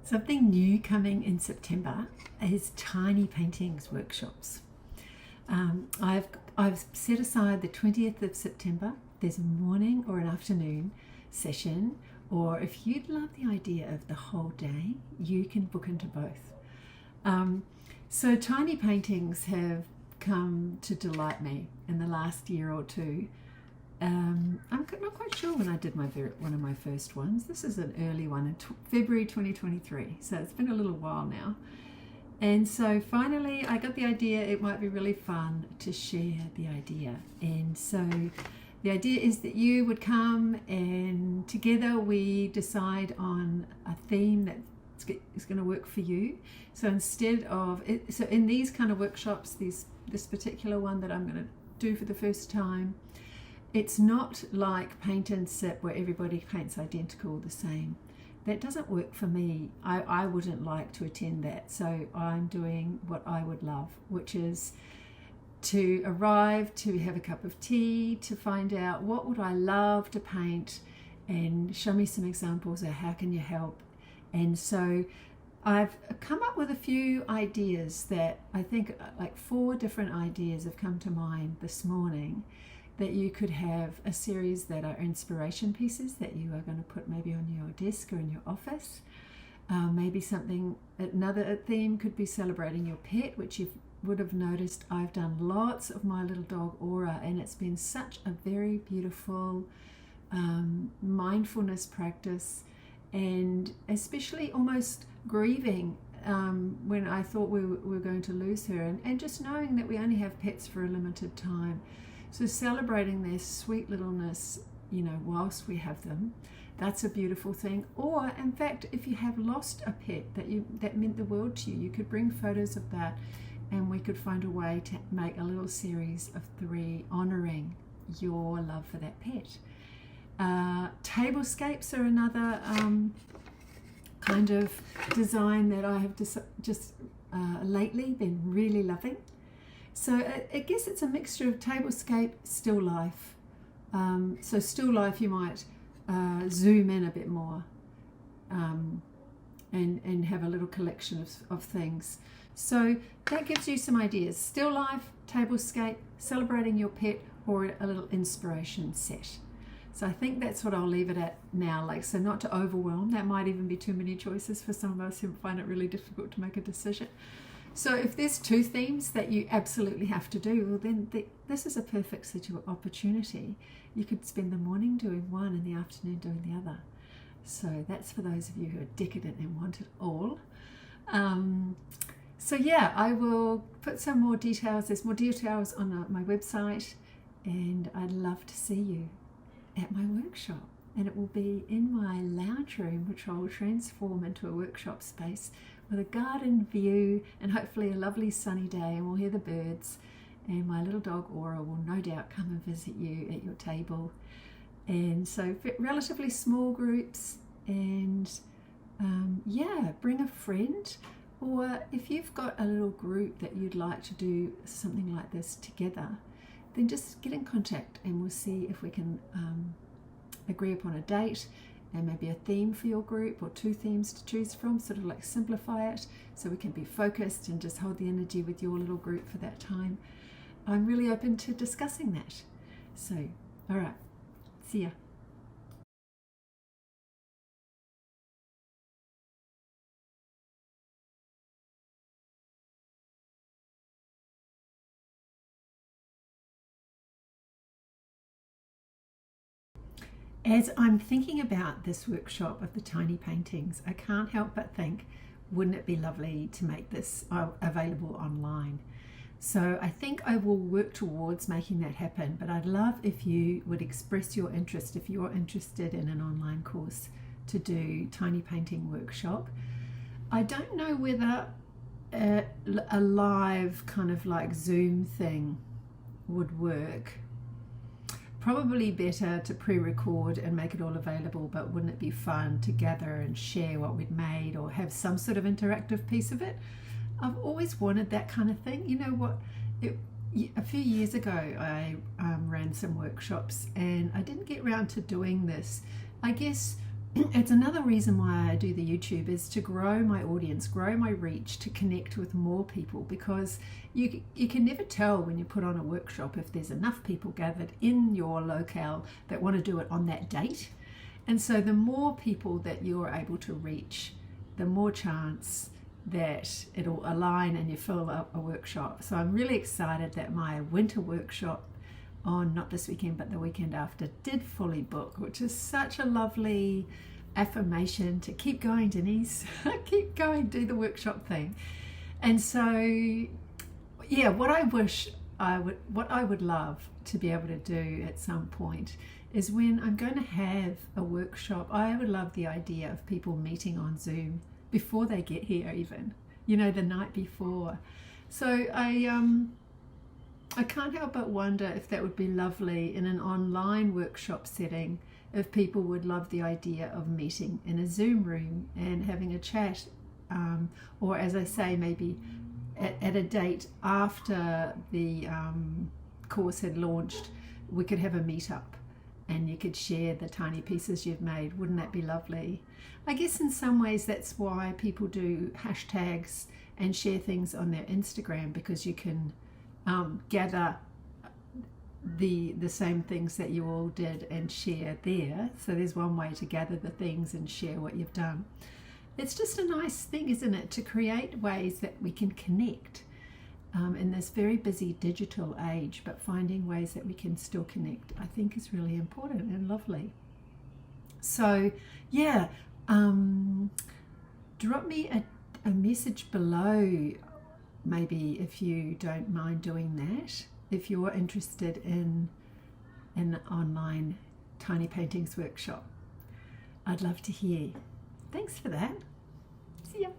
Something new coming in September is tiny paintings workshops. I've set aside the 20th of September. There's a morning or an afternoon session, or if you'd love the idea of the whole day, you can book into both. So tiny paintings have come to delight me in the last year or two. I'm not quite sure when I did one of my first ones. This is an early one in February 2023, so it's been a little while now. And so finally I got the idea it might be really fun to share the idea. And so the idea is that you would come and together we decide on a theme that is going to work for you. So instead of it, so in these kind of workshops, this particular one that I'm going to do for the first time, it's not like paint and sip where everybody paints identical the same. That doesn't work for me. I wouldn't like to attend that. So I'm doing what I would love, which is to arrive, to have a cup of tea, to find out what would I love to paint and show me some examples of how can you help. And so I've come up with a few ideas that I think like 4 different ideas have come to mind this morning, that you could have a series that are inspiration pieces that you are going to put maybe on your desk or in your office. Maybe another theme could be celebrating your pet, which you would have noticed I've done lots of my little dog Aura, and it's been such a very beautiful mindfulness practice, and especially almost grieving when I thought we were going to lose her, and just knowing that we only have pets for a limited time. So celebrating their sweet littleness, whilst we have them, that's a beautiful thing. Or in fact, if you have lost a pet that meant the world to you, you could bring photos of that, and we could find a way to make a little series of 3 honoring your love for that pet. Tablescapes are another kind of design that I have just lately been really loving. So I guess it's a mixture of tablescape, still life. So still life you might zoom in a bit more and have a little collection of things. So that gives you some ideas. Still life, tablescape, celebrating your pet, or a little inspiration set. So I think that's what I'll leave it at now. So not to overwhelm. That might even be too many choices for some of us who find it really difficult to make a decision. So if there's 2 themes that you absolutely have to do, well then this is a perfect opportunity. You could spend the morning doing one and the afternoon doing the other. So that's for those of you who are decadent and want it all. So yeah, I will put some more details. There's more details on my website, and I'd love to see you at my workshop. And it will be in my lounge room, which I will transform into a workshop space with a garden view and hopefully a lovely sunny day, and we'll hear the birds, and my little dog Aura will no doubt come and visit you at your table. And so relatively small groups, and bring a friend, or if you've got a little group that you'd like to do something like this together, then just get in contact and we'll see if we can agree upon a date and maybe a theme for your group, or 2 themes to choose from, sort of like simplify it so we can be focused and just hold the energy with your little group for that time. I'm really open to discussing that. So, all right, see ya. As I'm thinking about this workshop of the tiny paintings, I can't help but think, wouldn't it be lovely to make this available online? So I think I will work towards making that happen, but I'd love if you would express your interest, if you're interested in an online course to do tiny painting workshop. I don't know whether a live kind of like Zoom thing would work. Probably better to pre-record and make it all available, but wouldn't it be fun to gather and share what we'd made, or have some sort of interactive piece of it? I've always wanted that kind of thing. You know what? A few years ago I ran some workshops, and I didn't get around to doing this. I guess it's another reason why I do the YouTube, is to grow my audience, grow my reach, to connect with more people, because you can never tell when you put on a workshop if there's enough people gathered in your locale that want to do it on that date. And so the more people that you're able to reach, the more chance that it'll align and you fill up a workshop. So I'm really excited that my winter workshop on not this weekend but the weekend after did fully book, which is such a lovely affirmation to keep going, Denise. Keep going, do the workshop thing. And so yeah, what I would love to be able to do at some point is, when I'm going to have a workshop, I would love the idea of people meeting on Zoom before they get here, even, you know, the night before. So I can't help but wonder if that would be lovely in an online workshop setting, if people would love the idea of meeting in a Zoom room and having a chat, or as I say, maybe at a date after the course had launched, we could have a meetup and you could share the tiny pieces you've made. Wouldn't that be lovely? I guess in some ways that's why people do hashtags and share things on their Instagram, because you can gather the same things that you all did and share there. So there's one way to gather the things and share what you've done. It's just a nice thing, isn't it, to create ways that we can connect in this very busy digital age, but finding ways that we can still connect, I think, is really important and lovely. So yeah, drop me a message below, maybe, if you don't mind doing that, if you're interested in an online tiny paintings workshop. I'd love to hear. Thanks for that. See ya.